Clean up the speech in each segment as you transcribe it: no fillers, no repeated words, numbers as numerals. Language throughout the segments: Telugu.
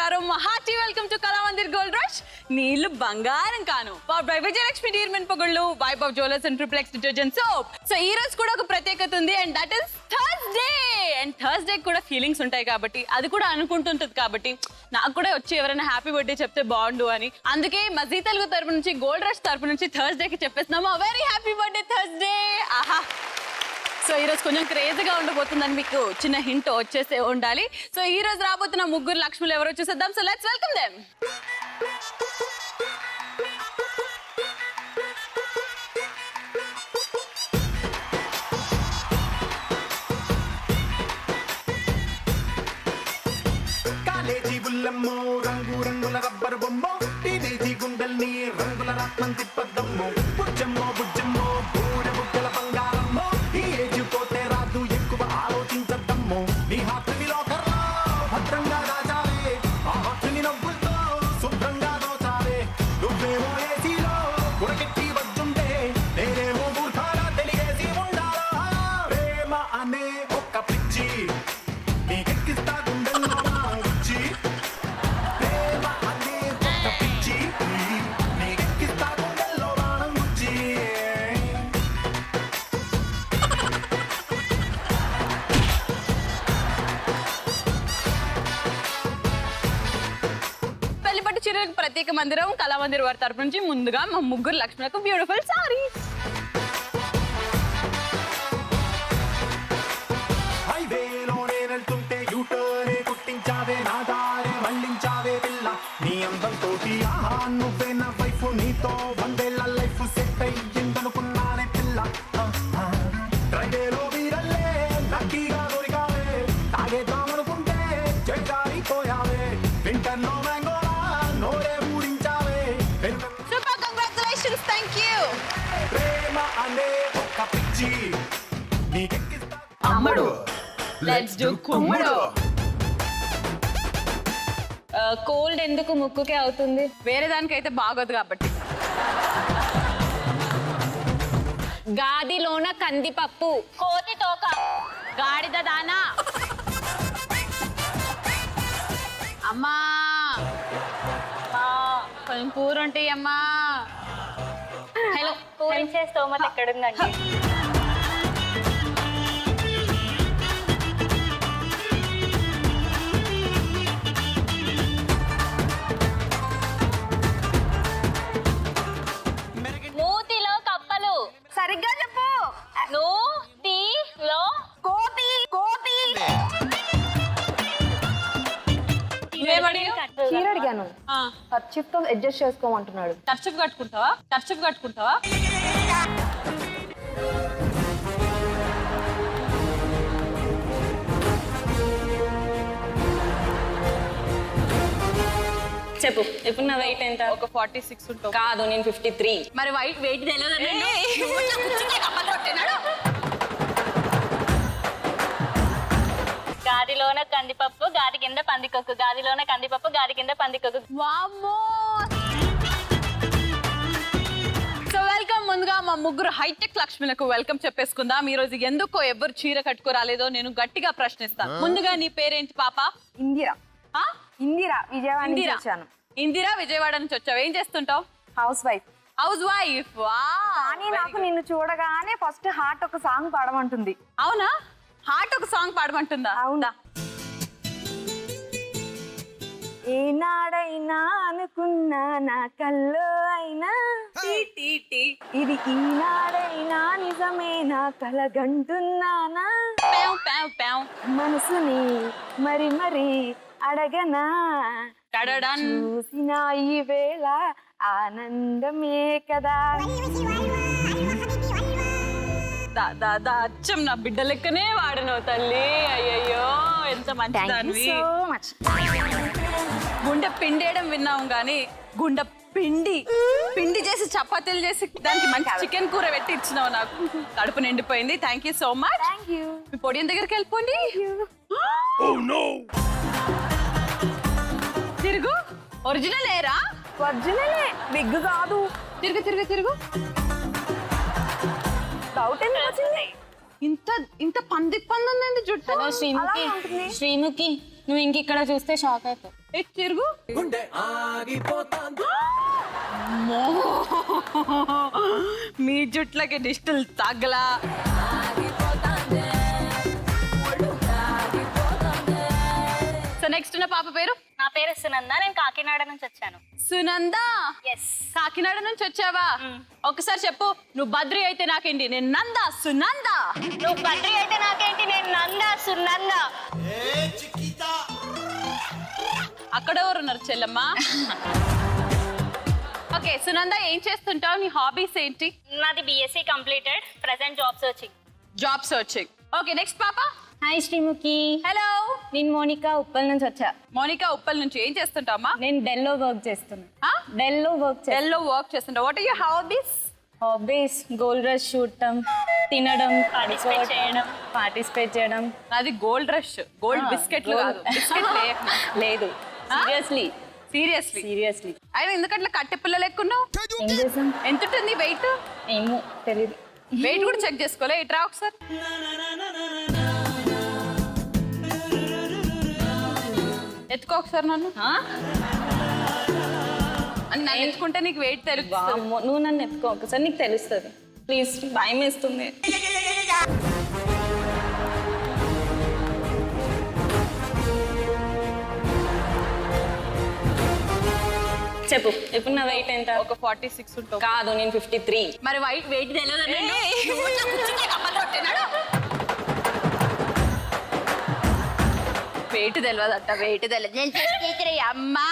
నమస్కారం hearty welcome to Kalamandir gold rush. నీళ్లు బంగారం కాను పవర్ బై విజయలక్ష్మి డీర్మెన్ పొగళ్ళు Vaibhav jewellers and Triplex detergent soap. So ఈ రోజు కూడా ఒక ప్రత్యేకత ఉంది and that is Thursday. And Thursday కూడా ఫీలింగ్స్ ఉంటాయి కాబట్టి అది కూడా అనుకుంటుంటది కాబట్టి నాకు కూడా వచ్చి ఎవరైనా హ్యాపీ బర్త్డే చెప్తే బాగుండు అని అందుకే మజీ తెలుగు తరపు నుంచి గోల్డ్ రష్ తరపు నుంచి థర్స్డే కి చెప్పేస్తున్నాము వెరీ హ్యాపీ బర్త్డే థర్స్డే. ఆహా, సో ఈ రోజు కొంచెం క్రేజీగా ఉండబోతుందని మీకు చిన్న హింట్ వచ్చేసే ఉండాలి. సో ఈ రోజు రాబోతున్న ముగ్గురు లక్ష్ములు ఎవరో చూసేద్దాం. So let's welcome them. College బుల్లమ్మో రంగు రంగుల రబ్బర్ బొమ్మో టీనేజీ గుండెల్ని రంగుల రత్నం తిప్పద్దమ్మో బుజ్జమ్మో బుజ్జమ్మో బూరె బుగ్గల బంగారమ్మో ఈ ఏజ్ పోతే రాదు ఎక్కువ ఆలోచించద్దమ్మో నీ హార్ట్ని లోకర్లో భద్రంగా దాచాలే ఆ హార్ట్ని నవ్వులతో శుభ్రంగా దోచాలే నువ్వేమో ఏసీలో ఉడకెట్టి వద్దుంటే నేనేమో మూర్ఖాలా తెలియజేసి ఉండాలా ప్రేమ అనే ఒక్క పిచ్చి నీకెక్కిస్తా గుండెల్లో నా ఉచ్చి ప్రేమ అనే ఒక్క పిచ్చి నీకెక్కిస్తా గుండెల్లో నా ఉచ్చి. పెళ్లిపట్టు చీరలకు ప్రత్యేక మందిరం కళామందిర్ వారి తరపు నుంచి ముందుగా మా ముగ్గురు లక్ష్ములకు బ్యూటిఫుల్ సారీస్. హైవేలో నేనెళ్తుంటే యూటర్నే కుట్టించావే నా దారే మళ్ళించావే పిల్ల నీ అందంతో ఆహా నువ్వే నా వైఫ్ నీతో వందేళ్ల లైఫ్ సెట్ అయ్యిందనుకున్నానే పిల్ల డ్రైవేలో వీరల్లే లక్కీగా దొరికావే తాగేద్దామనుకుంటే చెడ్డారిపోయావే వింటర్లో మ్యాంగోలా నోరే ఊరించావే సూపర్, కంగ్రాచులేషన్స్, థ్యాంక్ యూ. ప్రేమ అనే ఒక్క పిచ్చి నీకెక్కిస్తా అమ్మడు లెట్స్ డు కుమ్ముడు. కోల్డ్ ఎందుకు ముక్కుకే అవుతుంది? వేరే దానికైతే బాగోదు కాబట్టి. గాదిలోన కందిపప్పు, కోతి తోక, గాడిద దానా. అమ్మా కొంచెం కూర ఉంటాయి అమ్మా. హలో పూరించే స్తోమత ఎక్కడుందండి? నూతిలో కప్పలు. సరిగ్గా చెప్పు. నూతిలో కోతి కోతి. చీర అడిగాను, ఖర్చీఫ్ తో అడ్జస్ట్ చేసుకోమంటున్నాడు. ఖర్చుకు కట్టుకుంటావా? ఖర్చుకు కట్టుకుంటావా? చెప్పు, ఇప్పుడు నా వెయిట్ ఎంత? ఒక 46 ఉంటావు. కాదు, నేను 53. మరి వెయిట్ తెలియదు. గాదిలోన కందిపప్పు, గాది కింద పందికొక్కు, గాదిలోన కందిపప్పు, గాది కింద పందికొక్కు. వామ్మో. So welcome. ముందుగా మా ముగ్గురు హైటెక్ లక్ష్మిలకు వెల్కమ్ చెప్పేసుకుందాం. ఈ రోజు ఎందుకో ఎవరు చీర కట్టుకోరాలేదో నేను గట్టిగా ప్రశ్నిస్తాను. ముందుగా నీ పేరేంటి పాప? ఇందిరా. ఆ? ఇందిరా, విజయవాడ నుంచి ఇందిరా. వచ్చాను. ఇందిరా, విజయవాడ నుంచి వచ్చావు. ఏం చేస్తుంటావు? House wife. House wife. కానీ నాకు నిన్ను చూడగానే ఫస్ట్ హార్ట్ ఒక సాంగ్ పాడమంటుంది. అవునా? హార్ట్ ఒక సాంగ్ పాడమంటుందా? అవునా? ఏనాడైనా అనుకున్నా నా కల్లో అయినా ఇది ఈనాడైనా నిజమే నా కలగంటున్నానా ప్యావ్ ప్యావ్ ప్యావ్. మనసుని మరి మరి అడగనా టడడన్. చూసిన ఈ వేళ ఆనందమే కదా. అచ్చం నా బిడ్డ లెక్కనే వాడినవు తల్లి. అయ్యయ్యో, ఎంత మంచిదానివి. గుండె పిండేయడం విన్నాం గానీ గుండె పిండి చేసి చపాతీలు చేసి దానికి మంచి చికెన్ కూర పెట్టి ఇచ్చినావు. నాకు కడుపు నిండిపోయింది. Thank you so much. Me podium దగ్గరికి వెళ్ళిపోండి. తిరుగు. ఒరిజినల్ ఏరా? ఒరిజినలే, బిగ్ కాదు. తిరుగు తిరుగు తిరుగు. డౌట్ ఎందుకు వచ్చింది? ఇంత ఇంత పంది ఉందండి జుట్టు. శ్రీముఖి, శ్రీముఖి నువ్వు ఇంక ఇక్కడ చూస్తే షాక్ అవుతావు. ఏ తిరుగు. గుండె ఆగిపోతాంది. అమ్మో. మీ జుట్లకి దిష్టులు తగలా. సో నెక్స్ట్ ఉన్న పాప పేరు? నా పేరు సునంద, నేను కాకినాడ నుంచి వచ్చాను. సునంద. ఎస్. కాకినాడ నుంచి వచ్చావా? ఒకసారి చెప్పు. నువ్వు బద్రి అయితే నాకేంటి, నేను నంద. సునంద. నువ్వు బద్రి అయితే నాకేంటి, నేను నంద. సునంద. అక్కడ ఎవరు ఉన్నారు చెల్లమ్మ? ఓకే సునంద, ఏం చేస్తుంటావు? నీ హాబీస్ ఏంటి? నాది BSc completed, present job searching. Job searching. Okay next పాప. హాయ్ శ్రీముఖి. హలో. నేను మోనికా, ఉప్పల్ నుంచి వచ్చా. మోనికా, ఉప్పల్ నుంచి. ఏం చేస్తుంటావమ్మా? నేను డెల్లో వర్క్ చేస్తున్నా. డెల్లో వర్క్ చేస్తుంటా. What are your hobbies? Hobbies gold rush చూడటం, తినడం, పార్టిసిపేట్ చేయడం. అది గోల్డ్ రష్. గోల్డ్ బిస్కెట్లు కాదు. బిస్కెట్లే. లేదు, సీరియస్లీ. అయినా ఎందుకట్లా కట్టె పిల్లలు ఎక్కున్నావు? ఏం చేసాం ఎంత ఉంటుంది వెయిట్? ఏమో తెలీదు. వెయిట్ కూడా చెక్ చేసుకోలే. ఇట్రా ఒకసారి. ఎత్తుకో ఒకసారి నన్ను. అని నన్ను ఎత్తుకుంటే నీకు వెయిట్ తెలుస్తుంది. వామ్మో, నువ్వు నన్ను ఎత్తుకో ఒకసారి, నీకు తెలుస్తుంది. ప్లీజ్, భయం వేస్తుంది. చెప్పు, ఇప్పుడు నా వెయిట్ ఎంత? ఒక 46 ఉంటావు. కాదు, నేను 53. మరి వెయిట్ తెలియదు. వెయిట్ తెలియదట. వెయిట్ తెలియదు. అమ్మా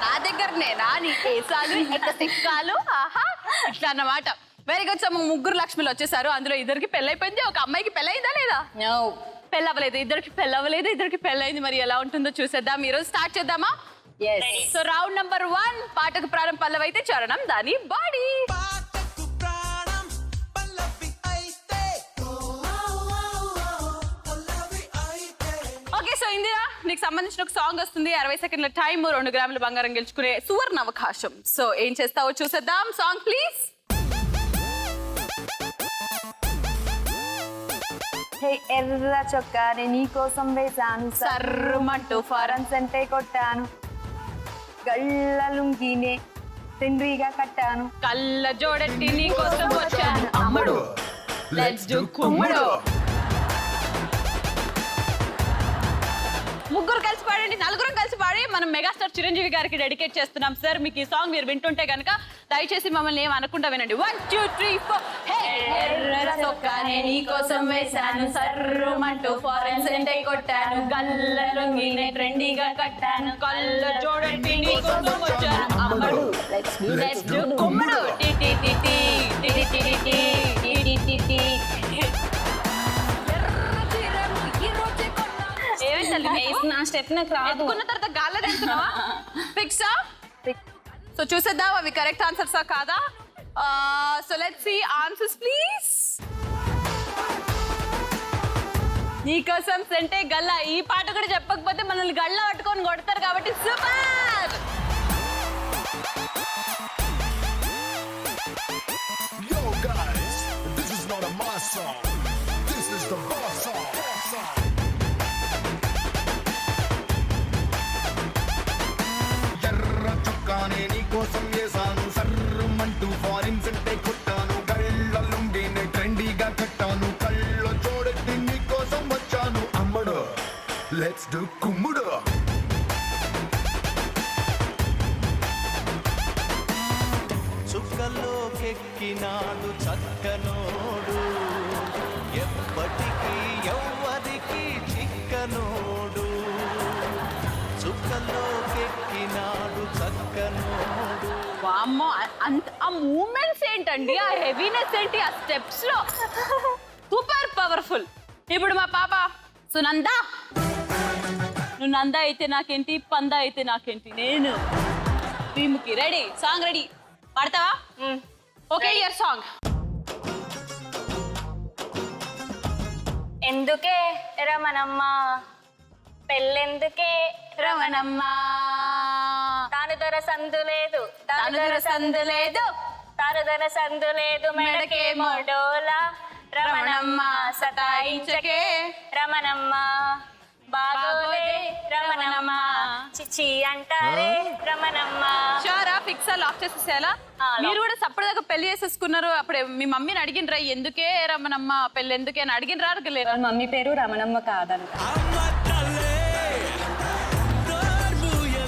నా దగ్గరనే నా నీ కేసాలు ఎక్క సిక్కాలు. ఆహా ఇట్లా అన్నమాట. Very good. సో ముగ్గురు లక్ష్మిలు వచ్చేసారు. అందులో ఇద్దరికి పెళ్ళైపోయింది. ఒక అమ్మాయికి పెళ్ళయిందా లేదా? నో, పెళ్ళవ్వలేదు. ఇద్దరికి పెళ్ళవ్వలేదు, ఇద్దరికి పెళ్ళైంది. మరి ఎలా ఉంటుందో చూసేద్దాం. ఈ రోజు స్టార్ట్ చేద్దామా? So round number 1. పాటకు ప్రాణం పల్లవైతే చరణం దాని బాడీ. ఓకే సో ఇందిరా, నీకు సంబంధించిన ఒక సాంగ్ వస్తుంది. 60 సెకండ్ల టైం, 2 గ్రాముల బంగారం గెలుచుకునే సువర్ణ అవకాశం. సో ఏం చేస్తావో చూసేద్దాం. Song please. హే ఎర్ర చొక్కాని నీ కోసం వేశాను, సర్రుమంటూ ఫారెన్స్ అంటే కొట్టాను, గళ్ళ లుంగినే తండ్రిగా కట్టాను, కళ్ళ జోడెట్టి నీ కోసం వచ్చాను అమ్మడు. లెట్స్ డు కుమ్ముడు. ముగ్గురు కలిసి పాడండి. నలుగురం కలిసి పాడి మనం మెగాస్టార్ చిరంజీవి గారికి డెడికేట్ చేస్తున్నాం. సార్ మీకు ఈ సాంగ్ మీరు వింటుంటే కనుక దయచేసి మమ్మల్ని ఏం అనకుండా వినండి. 1 2 3 4. హే ఎర్ర చొక్కానే నీ కోసం వేశాను, సర్రుమంటూ ఫారెన్స్ అంటే కొట్టాను, గల్ల లుంగినే ట్రెండీగా కట్టాను, కళ్ళ జోడెట్టి నీ కోసం వచ్చాను అమ్మడు. లెట్స్ డు కుమ్ముడు. టి టి టి టి టి టి టి టి టి టి టి. నా స్టెప్ నాకు రాదు. ఎత్తుకున్న తర్వాత గాల్లో తెస్తున్నావా? ఫిక్సా? సో చూసేద్దాం అవి కరెక్ట్ ఆన్సర్సా కాదా. So let's see answers please. నీకోసం సెంటే గల్లా. ఈ పాట కూడా చెప్పకపోతే మనల్ని గల్లా పట్టుకొని కొడతారు కాబట్టి super. Yo guys, this is not a mass song. This is the boss song. ఎర్ర చొక్కానే నీ కోసం వేసాను, సర్రుమంటూ ఫారిన్స్ అంటే కొట్టాను, గళ్ళ లుంగినే ట్రెండీగా కట్టాను, కళ్ళ జోడెత్తి నీ కోసం వచ్చాను అమ్మడు. Let's do కుమ్ముడు. చుక్కలోకెక్కినాడు చక్కనోడు, ఎప్పటికీ ఎవ్వరికి చిక్కనోడు. చుక్కలోకెక్కినాడు చక్కనోడు. వామ్మో, ఆ మూమెంట్స్ ఏంటండి, ఆ హెవీనెస్ ఏంటి ఆ స్టెప్స్ లో. Super powerful. ఇప్పుడు మా పాప సునంద. నువ్వు నంద అయితే నాకేంటి, పంద అయితే నాకేంటి, నేను శ్రీముఖి. రెడీ? Song ready? పాడతావా? Okay, your song. ఎందుకే రమణమ్మ, పెళ్ళెందుకే రమణమ్మ, తాను దొర సందు లేదు, తనుదుర సందు లేదు, తాను దొర సందు లేదు, మెడకేమో డోలా. రమణమ్మ సతాయించకే, రమణమ్మ బాగోలే, రమణమ్మ చీ అంటారే రమణమ్మ. షూరా ఫిక్స్ లాక్ చేసేసేయాలా? మీరు కూడా సపరేట్గా పెళ్లి చేసేసుకున్నారు. అప్పుడే మీ మమ్మీని అడిగినరా ఎందుకే రమణమ్మ పెళ్లి ఎందుకే అని అడిగినరా అడగలేరు? వాళ్ళ మమ్మీ పేరు రమణమ్మ కాదంట.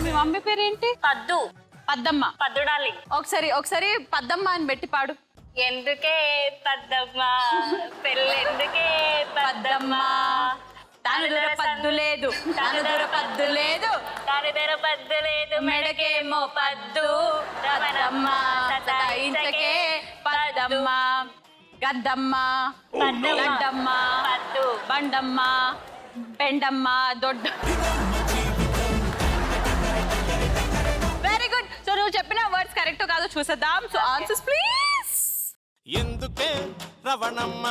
మీ మమ్మీ పేరు ఏంటి? పద్దు. పద్దమ్మ. పద్దుడాలి. ఒకసారి పద్దమ్మ అని పెట్టి పాడు. ఎందుకే పద్దమ్మ పెళ్ళెందుకే పద్దమ్మ, తాను దూర పద్దు లేదు, తాను దూర పద్దు లేదు, దాని ధర పద్దు లేదు, మెడకేమో పద్దు రమణమ్మ సతాయించకే పద్దమ్మ గద్దమ్మ లడ్డమ్మ పద్దు బండమ్మ పెండమ్మ దొడ్డ. Very good. సో నువ్వు చెప్పిన వర్డ్స్ కరెక్ట్ కాదో చూసేద్దాం. So answers please. ఎందుకే రవణమ్మ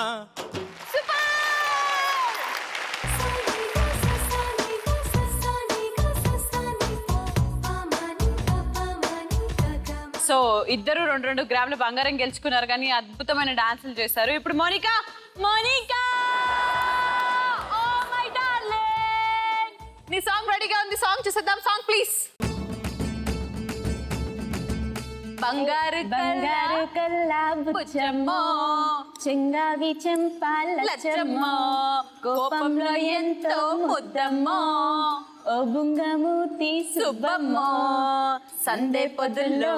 సో ఇద్దరు 2 గ్రాముల బంగారం గెలుచుకున్నారు కానీ అద్భుతమైన డాన్సులు చేశారు. ఇప్పుడు మోనికా ఓ మై డార్లింగ్ నీ సాంగ్ రెడీగా ఉంది. సాంగ్ చూసేద్దాం. Song please. బంగారు బంగారు కల్లా బుచ్చమ్మో, చెంగావి చెంపాలచ్చమ్మో, కోపంలో ఎంతో ముద్దమ్మో, ఓ బుంగమూతి సుబ్బమ్మో, సందే పొద్దుల్లో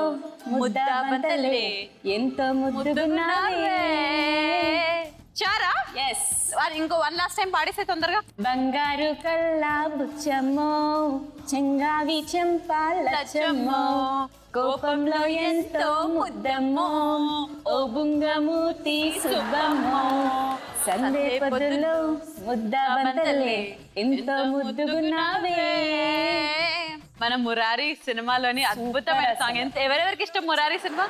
ముద్దాబంతలే ఎంతో ముద్దుగున్నావే. చారా ఎస్. ఇంకో 1 లాస్ట్ టైం పాడేసే తొందరగా. బంగారు కల్లా బుచ్చమ్మో, చెంగావి చెంపాలచ్చమ్మో, కోపంలో ఎంతో ముద్దమ్మో, ఓ బుంగమూతి సుబ్బమ్మో, సందే పొద్దులో ముద్దాబంతలే ఎంతో ముద్దుగున్నావే. మన మురారి సినిమాలోని అద్భుతమైన సాంగ్. ఎవరెవరికి ఇష్టం మురారి సినిమా?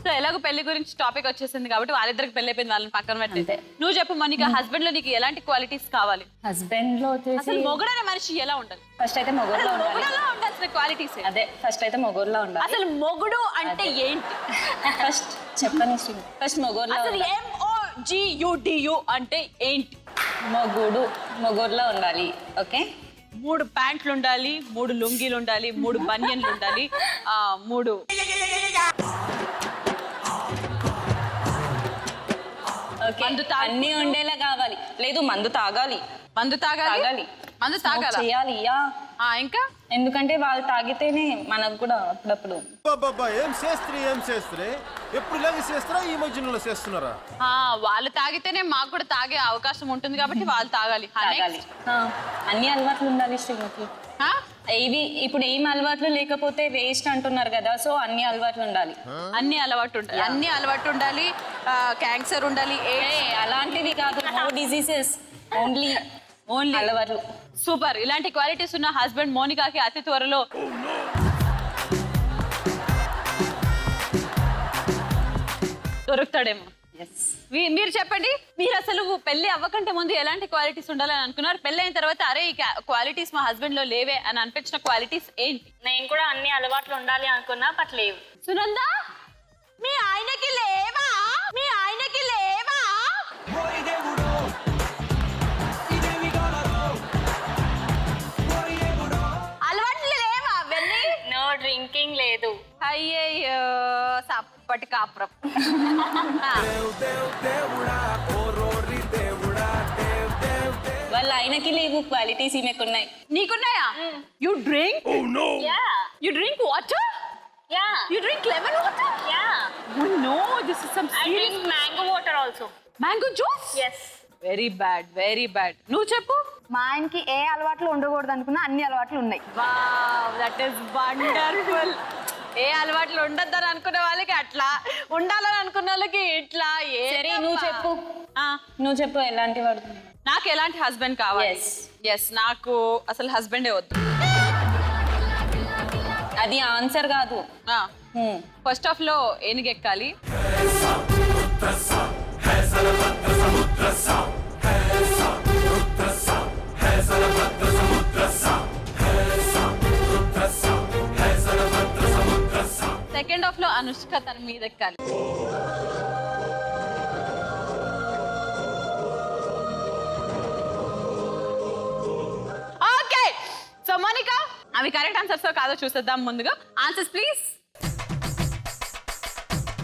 సో ఎలాగో పెళ్లి గురించి టాపిక్ వచ్చేసింది కాబట్టి వాళ్ళిద్దరికి పెళ్లి అయిపోయింది, వాళ్ళని పక్కన పెట్టి నువ్వు చెప్పు మోనికా, హస్బెండ్ లో నీకు ఎలాంటి క్వాలిటీస్ కావాలి? హస్బెండ్ లో వచ్చేసి అసలు మొగుడనే మనిషి ఎలా ఉండాలి? ఫస్ట్ అయితే మొగుడులో ఉండాలి. మొగుడులో ఉండాల్సిన క్వాలిటీస్ అదే ఫస్ట్ అయితే మొగుడులో ఉండాలి. అసలు మొగుడు అంటే ఏంటి? ఫస్ట్ చెప్పని ఫస్ట్ మొగుడులో అసలు MOGUDU అంటే ఏంటి? మొగుడులో ఉండాలి. ఓకే, 3 ప్యాంట్లు ఉండాలి, 3 లుంగీలు ఉండాలి, 3 బనియన్లు ఉండాలి, 3 అన్ని ఉండేలా కావాలి. లేదు మందు తాగాలి. మందు తాగాలి. చేయాలి. యా. ఇంకా ఎందుకంటే వాళ్ళు తాగితేనే మనకు కూడా అప్పుడప్పుడు. ఏం చేస్త్రీ ఎప్పుడు ఇలాగే చేస్తారా? ఈ మధ్యలో చేస్తున్నారా? వాళ్ళు తాగితేనే మాకు కూడా తాగే అవకాశం ఉంటుంది కాబట్టి వాళ్ళు తాగాలి. అన్ని అలవాట్లు ఉండాలి శ్రీమతి. ఇవి ఇప్పుడు ఏం అలవాట్లు లేకపోతే వేస్ట్ అంటున్నారు కదా, సో అన్ని అలవాట్లు ఉండాలి. అన్ని అలవాటు ఉండాలి. క్యాన్సర్ ఉండాలి. అలాంటివి కాదు, నో డిసీజెస్, ఓన్లీ అలవాట్లు. సూపర్. ఇలాంటి క్వాలిటీస్ ఉన్న హస్బెండ్ మోనికాకి అతి త్వరలో దొరుకుతాడేమో. మీరు చెప్పండి, మీరు అసలు పెళ్లి అవ్వకంటే ముందు ఎలాంటి క్వాలిటీస్ ఉండాలని అనుకున్నారు? పెళ్లి అయిన తర్వాత అరే ఈ క్వాలిటీస్ మా హస్బెండ్ లో లేవే అని అనిపించిన క్వాలిటీస్ ఏంటి? నేను కూడా అన్ని అలవాట్లు ఉండాలి అనుకున్నా, బట్ లేవు. సునందా, మీ ఆయనకి లేవా? అలవాట్లు లేవా? అవన్నీ నో డ్రింకింగ్ లేదు. అయ్యయ్యో సప్పటి కాపురం. వాళ్ళ ఆయనకి లేవు క్వాలిటీస్, ఈమెకున్నాయి. నీకున్నాయా? You drink? Yeah. You drink water? Yeah. You drink lemon water? Yeah. Oh no, this is some I serious. drink mango water also. Mango juice? Yes. Very bad. నువ్వు చెప్పు. మా ఆయనకి ఏ అలవాట్లు ఉండకూడదు అనుకున్నా అన్ని అలవాట్లు ఉన్నాయి. Wow, that is wonderful. ఏ అలవాట్లు ఉండద్దని అనుకున్న వాళ్ళకి అట్లా, ఉండాలని అనుకున్న వాళ్ళకి ఇట్లా. సరే నువ్వు చెప్పు ఎలాంటి వాడు? నాకు ఎలాంటి హస్బెండ్ కావాలి? ఎస్, నాకు అసలు హస్బెండే వద్దు. అది ఆన్సర్ కాదు. ఫస్ట్ హాఫ్ లో ఏనుగెక్కాలి, సెకండ్ హాఫ్ లో అనుష్క తన మీద ఎక్కాలి. అవి కరెక్ట్ ఆన్సర్స్ కాదో చూసేద్దాం ముందుగా. Answers please.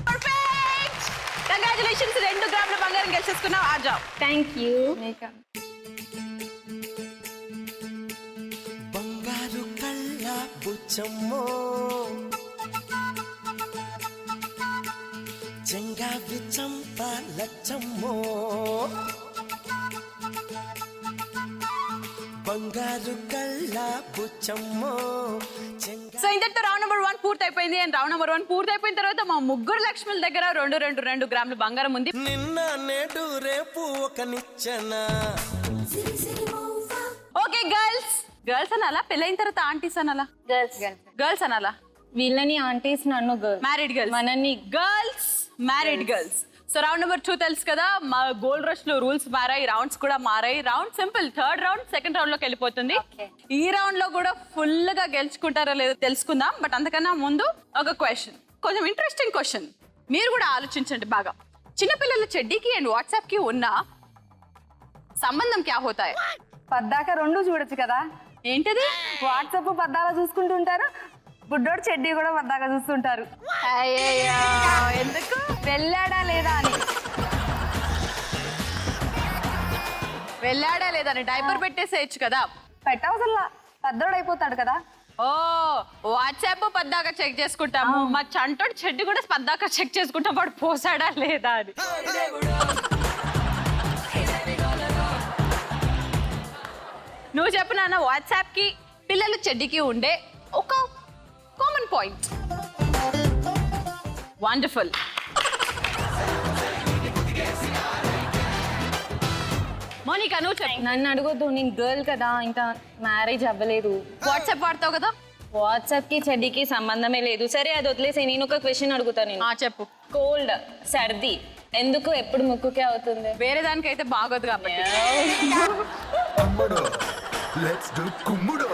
పర్ఫెక్ట్. కంగ్రాచులేషన్స్, 2 గ్రాముల బంగారం గెలిచేసుకున్నావు. ఆజా. Thank you. బంగారు కళ్ళ బుచ్చమ్మో జంగావి చంప లచ్చమ్మో బంగారు కళ్ళ బుచ్చమ్మో సో ఇంతటితో రౌండ్ నెంబర్ 1 పూర్తయిపోయింది. అండ్ రౌండ్ నెంబర్ 1 పూర్తయిపోయిన తర్వాత మా ముగ్గురు లక్ష్ముల దగ్గర 2 గ్రాముల బంగారం ఉంది. నిన్న నేడు రేపు ఒక నిచ్చెన. ఓకే గర్ల్స్ అనాలా, పెళ్ళైన తర్వాత ఆంటీస్ అనాలా? గర్ల్స్ అనాలా? వీళ్ళని ఆంటీస్, నన్ను గర్ల్. Married girls. మనల్ని girls, married girls. So round number 2 తెలుసు కదా, మా గోల్డ్ రష్ లో రూల్స్ మారాయి, రౌండ్స్ కూడా మారాయి. Round simple, 3rd round 2nd round లోకి వెళ్ళిపోతుంది. ఈ రౌండ్ లో కూడా ఫుల్ గా గెలుచుకుంటారో లేదో తెలుసుకుందాం. బట్ అంతకన్నా ముందు ఒక క్వశ్చన్, కొంచెం ఇంట్రెస్టింగ్ క్వశ్చన్. మీరు కూడా ఆలోచించండి బాగా. చిన్నపిల్లల చెడ్డీకి అండ్ వాట్సాప్ కి ఉన్న సంబంధం క్యా హోతా హై? పద్దాక 2 చూడొచ్చు కదా. ఏంటిది? వాట్సాప్ పద్దాగా చూసుకుంటుంటారు, బుడ్డోడు చెడ్డీ కూడా పద్దాగా చూస్తుంటారు. అయ్యయ్యో, ఎందుకు? వెళ్ళాడా లేదా అని. వెళ్ళాడా లేదా అని డైపర్ పెట్టేసేయచ్చు కదా. పెట్టవసల్లా, పెద్దోడు అయిపోతాడు కదా. ఓ, వాట్సాప్ పద్దాక చెక్ చేసుకుంటాము, మా చంటోడు చెడ్డి కూడా పద్దాక చెక్ చేసుకుంటాం, వాడు పోసాడా లేదా అని. నువ్వు చెప్పు నాన్న, వాట్సాప్ కి పిల్లలు చెడ్డికి ఉండే ఒక కామన్ పాయింట్. వండర్ఫుల్. మోనికా నువ్వు చెప్పు. నన్ను అడగొద్దు, నేను గర్ల్ కదా, ఇంకా మ్యారేజ్ అవ్వలేదు. వాట్సాప్ వాడతావు కదా. వాట్సాప్ కి చెడ్డీకి సంబంధమే లేదు. సరే అది వదిలేసి నేను ఒక క్వశ్చన్ అడుగుతాను. నేను చెప్పు. కోల్డ్, సర్ది ఎందుకు ఎప్పుడు ముక్కుకే అవుతుంది? వేరే దానికైతే బాగోదు కాబట్టి. అమ్మడు లెట్స్ డు కుమ్ముడు.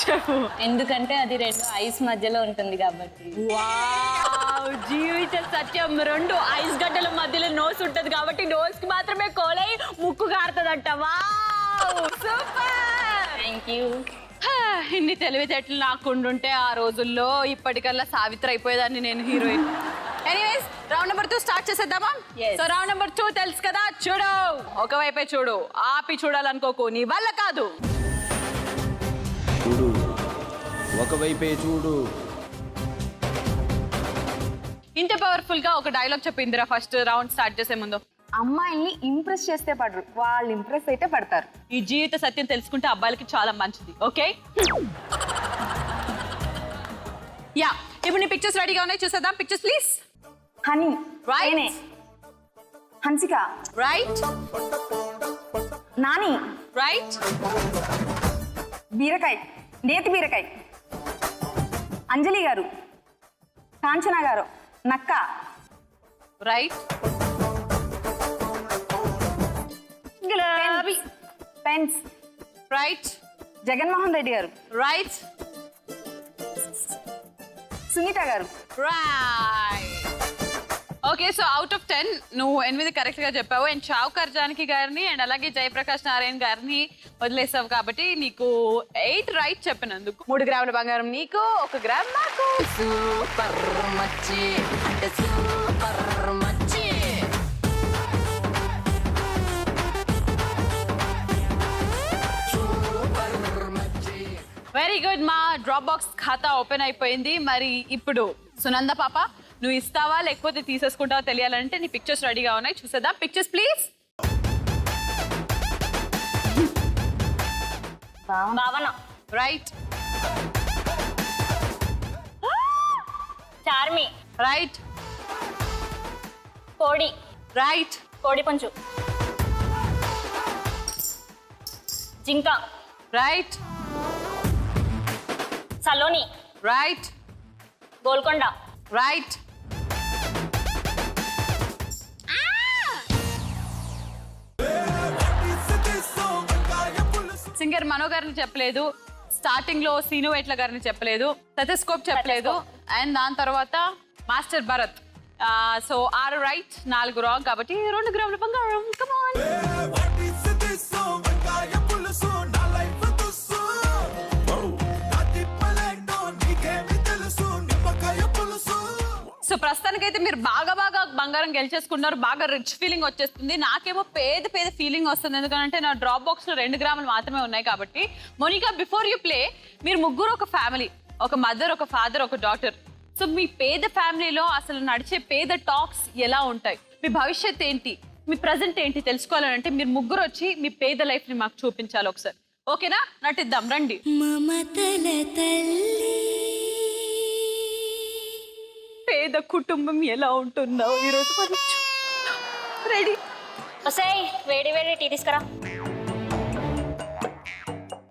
చెప్పు. ఎందుకంటే అది 2 ఐస్ మధ్యలో ఉంటుంది కాబట్టి. వావ్, జీవిత సత్యం. 2 ఐస్ గడ్డల మధ్యలో నోస్ ఉంటది కాబట్టి నోస్ కి మాత్రమే కోలై ముక్కు కారుతుందంట. Wow, super. Thank you. ఇన్ని తెలివితేటలు నాకు ఉండుంటే ఆ రోజుల్లో ఇప్పటికల్లా సావిత్రి అయిపోయేదాన్ని నేను, heroine. Anyways, round number 2 start చేసేద్దామా? సో రౌండ్ నెంబర్ 2 తెలుసు కదా, చూడు. ఒకవైపే చూడు, ఆపి చూడాలనుకోకు, నీ వల్ల కాదు. చూడు, ఒకవైపే చూడు. ఇంత పవర్ఫుల్ గా ఒక డైలాగ్ చెప్పిందిరా ఫస్ట్ రౌండ్ స్టార్ట్ చేసే ముందు. అమ్మాయిల్ని ఇంప్రెస్ చేస్తే పడరు, వాళ్ళు ఇంప్రెస్ అయితే పడతారు. ఈ జీవిత సత్యం తెలుసుకుంటే అబ్బాయిలకి చాలా మంచిది. Okay, yeah. ఇప్పుడు నీ పిక్చర్స్ రెడీగా ఉన్నాయి, చూసేద్దాం. Pictures please. Honey, Right. నేనే, హన్సిక, రైట్ నాని, రైట్ బీరకాయ, నేతి బీరకాయ, అంజలి గారు, కాంచన గారు, నక్క, రైట్ గులాబీ, పెన్స్, రైట్ జగన్మోహన్ రెడ్డి గారు, రైట్ సునీత గారు. Right. Okay, so out of 10 నువ్వు 8 కరెక్ట్ గా చెప్పావు. అండ్ షావుకార్ జానకి గారిని అండ్ అలాగే జయప్రకాష్ నారాయణ గారిని వదిలేసావు కాబట్టి నీకు 8 రైట్ చెప్పినందుకు 3 గ్రాముల బంగారం నీకు, 1 గ్రామ్ నాకు. సూపర్ మచ్చి అంటే సూపర్ మచ్చి. Very good. మా డ్రాప్ బాక్స్ ఖాతా ఓపెన్ అయిపోయింది. మరి ఇప్పుడు సునంద పాప, నువ్వు ఇస్తావా లేకపోతే తీసేసుకుంటావా తెలియాలంటే నీ పిక్చర్స్ రెడీగా ఉన్నాయి, చూసేద్దాం. Pictures please. Bhavana, right Charmi, right కోడి, రైట్ కోడి పుంజు, జింక, right Saloni, right Golconda, right singer Mano గారిని చెప్పలేదు, స్టార్టింగ్ లో సీను వైట్ల గారిని చెప్పలేదు, స్టెథోస్కోప్ చెప్పలేదు, అండ్ దాని తర్వాత master Bharat. So 6 right 4 wrong కాబట్టి 2 గ్రాముల బంగారం. Come on. అయితే మీరు బాగా బంగారం గెలిచేసుకున్నారు, బాగా రిచ్ ఫీలింగ్ వచ్చేస్తుంది. నాకేమో పేద ఫీలింగ్ వస్తుంది, ఎందుకంటే నా డ్రాప్ బాక్స్ లో 2 గ్రాములు మాత్రమే ఉన్నాయి కాబట్టి. మోనికా, బిఫోర్ యూ ప్లే, మీరు ముగ్గురు ఒక ఫ్యామిలీ, ఒక మదర్, ఒక ఫాదర్, ఒక డాటర్. సో మీ పేద ఫ్యామిలీలో అసలు నడిచే పేద టాక్స్ ఎలా ఉంటాయి, మీ భవిష్యత్ ఏంటి, మీ ప్రజెంట్ ఏంటి తెలుసుకోవాలంటే మీరు ముగ్గురు వచ్చి మీ పేద లైఫ్ ని మాకు చూపించాలి ఒకసారి. ఓకేనా? నటిద్దాం, రండి. మమతల తల్లి పేద కుటుంబం ఎలా ఉంటుందో ఈరోజు మనం రెడీ. వస్తాయి వేడి టీ తీసుకురా.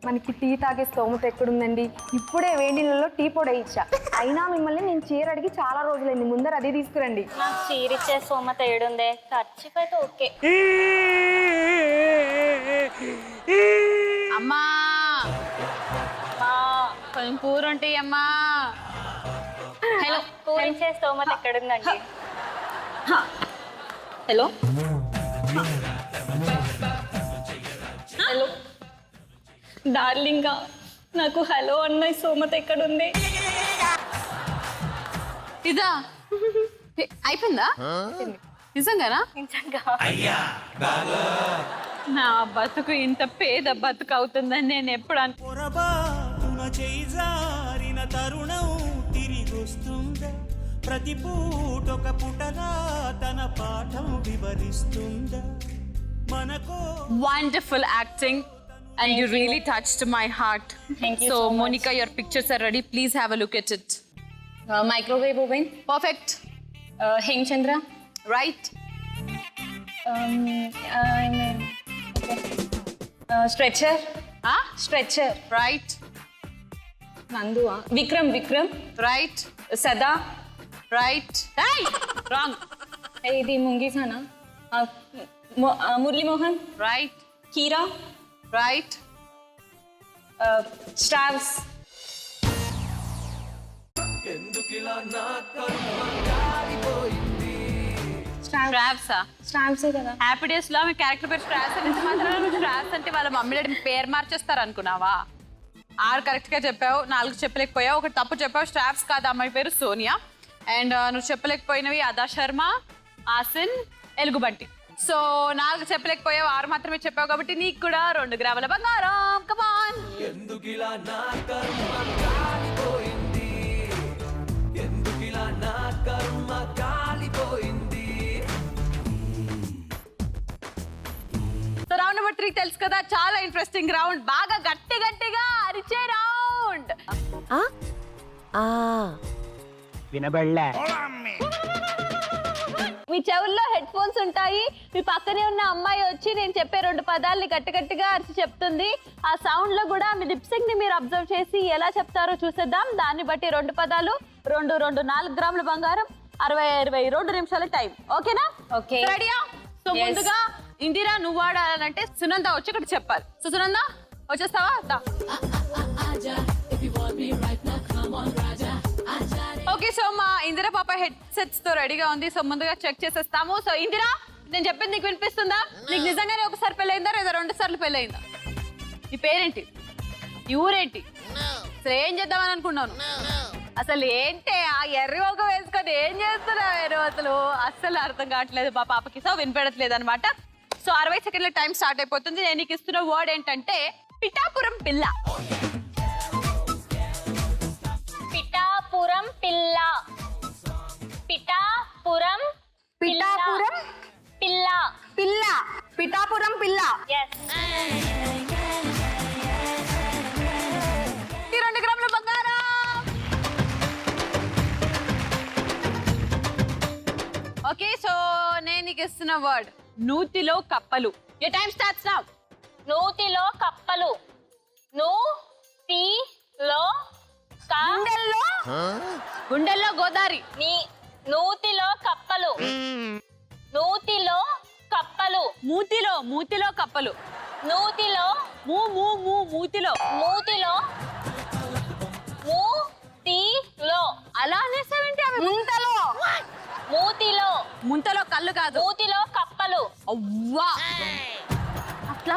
మనకి టీ తాగే స్తోమత ఎక్కడుందండి? ఇప్పుడే వేడిళ్ళలో టీ పొడి ఇచ్చా. అయినా మిమ్మల్ని నేను చీర అడిగి చాలా రోజులైంది, ముందర అదే తీసుకురండి. నాకు చీరిచ్చే సోమత ఏడుందే, ఖర్చుకి అయితే ఓకే. అమ్మా కొంచెం కూర ఉంటాయి అమ్మా. హలో, కూరించే స్తోమత ఎక్కడుందండి? హలో హలో డార్లింగా, నాకు హలో అన్న సోమత ఎక్కడుంది? ఇదా అయిపోయిందా? నిజంగానా? నిజంగా నా బతుకు ఇంత పేద బతుకు అవుతుందని నేను ఎప్పుడు పొరబాటున చేజారిన తరుణం తిరిగొస్తుందా? ప్రతి పూటొక పుటలా తన పాఠం వివరిస్తుందా? మనకో wonderful acting and you really touched my heart. Thank you so so much. Monica, your pictures are ready, please have a look at it. Microwave oven, Perfect, Hemachandra, right? Stretcher, stretcher, Right, Nandu, Vikram, right, సదా, right. Hey, wrong. ఇది ముంగీసానా, మురళీమోహన్, Right, హీరా, right. స్ట్రావ్స్. స్ట్రావ్సే కదా. హ్యాపీ డేస్ లో మీ క్యారెక్టర్ పేరు స్ట్రాస్ అని మాత్రం స్ట్రాస్ అంటే వాళ్ళ మమ్మీ డాడీ పేరు మార్చేస్తారు అనుకున్నావా? 6 కరెక్ట్ గా చెప్పావు, 4 చెప్పలేకపోయావు, ఒకటి తప్పు చెప్పావు. స్ట్రాప్స్ కాదు, అమ్మాయి పేరు సోనియా. అండ్ నువ్వు చెప్పలేకపోయినవి అదా శర్మ, ఆసిన్, ఎలుగుబంటి. సో 4 చెప్పలేకపోయావు, 6 మాత్రమే చెప్పావు కాబట్టి నీకు కూడా 2 గ్రాముల బంగారం. కమాన్. సో రౌండ్ నెంబర్ 3 తెలుసు కదా, చాలా ఇంట్రెస్టింగ్ రౌండ్, బాగా గట్టిగా అరిచే రౌండ్. వినబడలే. మీ చెవుల్లో హెడ్ ఫోన్స్ ఉంటాయి, మీ పక్కనే ఉన్న అమ్మాయి వచ్చి నేను చెప్పే 2 పదాలని గట్టిగా అరిచి చెప్తుంది. ఆ సౌండ్ లో కూడా మీ లిప్సింగ్ ని మీరు అబ్జర్వ్ చేసి ఎలా చెప్తారో చూసేద్దాం. దాన్ని బట్టి 2 పదాలు, 4 గ్రాముల బంగారం, 22 నిమిషాల టైం. ఓకేనా? ఓకే. రెడీయా? సో ముందుగా ఇందిరా నువ్వు ఆడాలంటే సునంద వచ్చి ఇక్కడ చెప్పాలి. సో సునంద వచ్చేస్తావా? ఓకే, సో మా ఇందిరా పాప హెడ్ సెట్స్ తో రెడీగా ఉంది. సో ముందుగా చెక్ చేసేస్తాము. సో ఇందిరా, నేను చెప్పింది నీకు వినిపిస్తుందా? నీకు నిజంగానే ఒకసారి పెళ్ళయిందా లేదా 2 సార్లు పెళ్ళయిందా? నీ పేరేంటి? ఈ ఊరేంటి? అసలు ఏం చేద్దామని అనుకున్నాను? అసలు ఏంటి ఆ ఎర్రి ఒక వేసుకొని ఏం చేస్తున్నావు అసలు అర్థం కావట్లేదు మా పాపకి. సో వినిపెడట్లేదు అనమాట. సో 60 సెకండ్ల టైం స్టార్ట్ అయిపోతుంది. నేను నీకు ఇస్తున్న వర్డ్ ఏంటంటే పిఠాపురం పిల్ల. పిఠాపురం పిల్ల. పిఠాపురం పిఠాపురం పిల్ల. పిల్ల. పిఠాపురం పిల్ల. Yes. ఈ 2 గ్రాముల బంగారం. ఓకే, సో నేను నీకు ఇస్తున్న వర్డ్ నూతిలో కప్పలు. your time starts now. నూతిలో కప్పలు. నూతిలో గుండెల్లో గోదావరి. నూతిలో కప్పలు. నూతిలో కప్పలు. మూతిలో కప్పలు. నూతిలో మూతిలో మూతిలో మూతిలో అలా అనేసావేంటి? అవి మూతిలో ముంతలో కళ్ళు కాదు, మూతిలో కప్పలు. అవ్వా అట్లా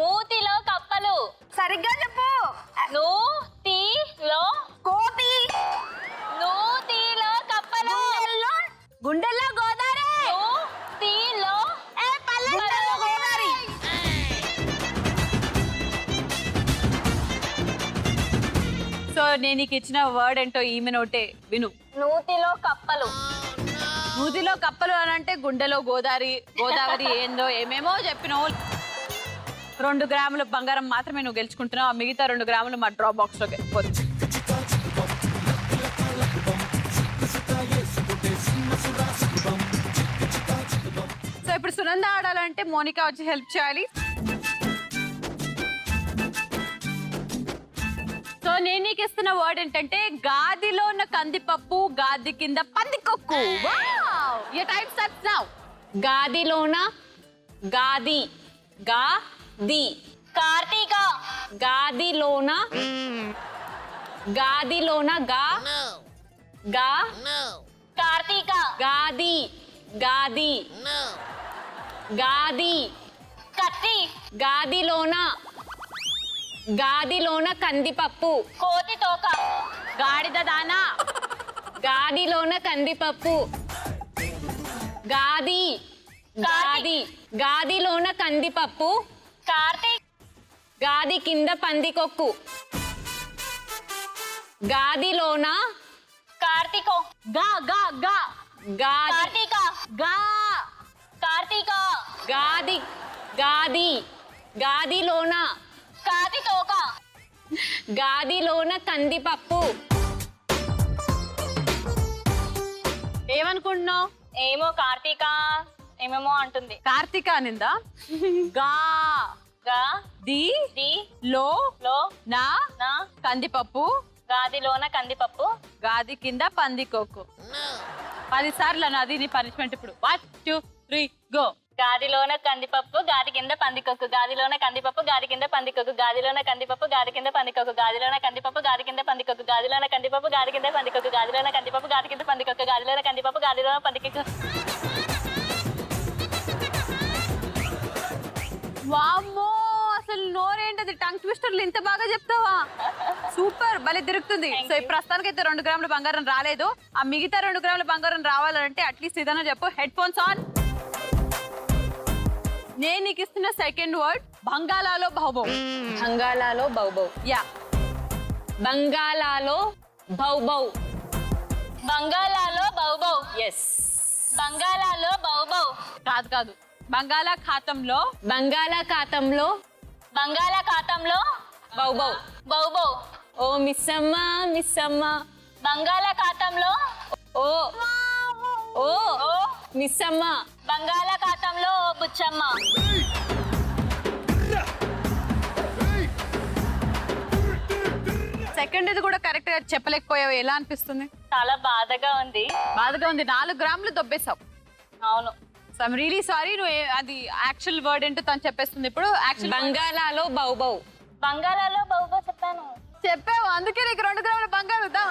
మూతిలో కప్పలు. సరిగ్గా చెప్పు. నూతిలో కోతి. నూతిలో కప్పలు. నేను నీకు ఇచ్చిన వర్డ్ ఏంటో ఈమె నోటే విను. నూతిలో కప్పలు. నూతిలో కప్పలు అని అంటే గుండెలో గోదావరి ఏందో ఏమేమో చెప్పినావు. 2 గ్రాముల బంగారం మాత్రమే నువ్వు గెలుచుకుంటున్నావు. ఆ మిగతా 2 గ్రాములు మా డ్రాప్ బాక్స్ లోకి వెళ్ళిపోతుంది. సో ఇప్పుడు సునంద ఆడాలంటే మోనికా వచ్చి హెల్ప్ చేయాలి. సో నేను నీకు ఇస్తున్న వర్డ్ ఏంటంటే గాదిలో ఉన్న కందిపప్పు, గాది కింద పందికొక్కు. Your time starts now. గాదిలోన గాది గాది కార్తీక. గాదిలోన గా గా కార్తీక. గాది గాది గాది కత్తి. గాదిలోన కందిపప్పు. కోతి తోక. గాడిద దానా. గాదిలోన కందిపప్పు. గాదిలోన కందిపప్పు. కార్తీక్. గాది కింద పందికొక్కు. గాదిలోన కార్తీకో. గా గా గా గాది కార్తీక. గా కార్తీక. గాదిలోన కాతి తోక. గాదిలోన కందిపప్పు. ఏమనుకుంటున్నావు? ఏమో కార్తీక ఏమేమో అంటుంది. కార్తీక నిందా. గా గా ది ది లో లో నా నా కందిపప్పు. గాదిలోన కందిపప్పు. గాది కింద పందికొక్కు. 10 సార్లు అది నీ పనిష్మెంట్. ఇప్పుడు 1 2 3 గో. గాదిలోన కందిపప్పు, గాది కింద పందికొక్కు. గాదిలోన కందిపప్పు, గాది కింద పందికొక్కు. గాదిలోన కందిపప్పు, గాది కింద పందికొక్కు. గాదిలోన కందిపప్పు, గాది కింద పందికొక్కు. గాదిలోన కందిపప్పు, గాది కింద పందికొక్కు. గాదిలోన కందిపప్పు, గాది కింద పందికొక్కు. గాదిలోన కందిపప్పు, గాదిలోన పందికొక్కు. వామ్మో, అసలు నోరేంటది, టంగ్ ట్విస్టర్లు ఇంత బాగా చెప్తావా? సూపర్, భలే తిరుగుతుంది. సో ఈ ప్రస్తుతానికి అయితే 2 గ్రాముల బంగారం రాలేదు. ఆ మిగతా 2 గ్రాముల బంగారం రావాలంటే అట్లీస్ట్ ఏదైనా చెప్పు. Headphones on. నేను నీకు ఇస్తున్న సెకండ్ వర్డ్ బంగాళాలో బహుబౌ. బంగాళాలో బౌబౌ. యా, బంగాళాలో బౌబౌ. బంగాళాలో బౌబౌ. ఎస్. బంగాళాలో బౌబౌ. కాదు బంగాళాఖాతంలో బంగాళాఖాతంలో బంగాళాఖాతంలో బౌబౌ. బౌబౌ. ఓ మిస్సమ్మ మిస్సమ్మ. బంగాళాఖాతంలో ఓ ఓ ఓ మిస్సమ్మ. బంగాళాఖాతంలో బుచ్చమ్మ. సెకండ్ ఇది కూడా కరెక్ట్ గా చెప్పలేకపోయావు. ఎలా అనిపిస్తుంది? చాలా బాధగా ఉంది. బాధగా ఉంది. 4 గ్రాములు దొబ్బేశావు. అవును. So I'm really sorry. నువ్వు అది యాక్చువల్ వర్డ్ ఏంటో తను చెప్పేస్తుంది ఇప్పుడు. యాక్చువల్ బంగాళాలో బౌబౌ. బంగాళాలో బౌబౌ చెప్పాను. చెప్పావు, అందుకే నీకు 2 గ్రాముల బంగారం. దా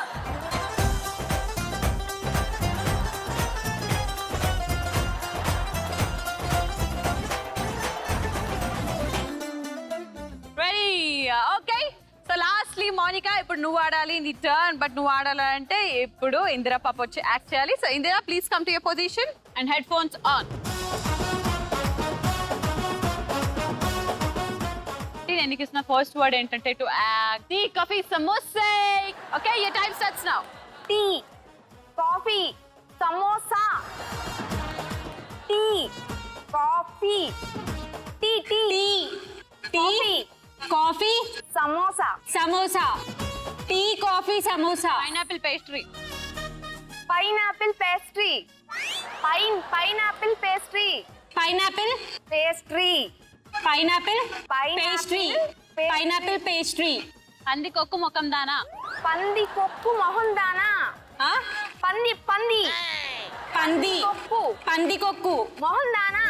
ready? Okay. So lastly Monica, ఇప్పుడు నువ్వు ఆడాలి. నీ టర్న్. బట్ నువ్వు ఆడాలంటే ఇప్పుడు ఇందిరా పాప వచ్చి యాక్ట్ చేయాలి. So Indira, please come to your position and headphones on. నేను నీకు ఇస్తున్న ఫస్ట్ వర్డ్ ఏంటంటే to act. Tea, coffee, samosa. Okay, your time starts now. Tea, coffee, samosa. Tea, coffee. Tea tea tea coffee samosa. Samosa. Tea coffee samosa. Pineapple pastry. Pineapple pastry. Pineapple pastry. Pineapple pastry. Pineapple Pineapple pastry. pastry. Pineapple pastry. పందికొక్కు ముఖం దానా. పంది కొక్కు మొహం దానా. ఆ? పంది పంది పంది కొక్కు పందికొక్కు. మొహం దానా.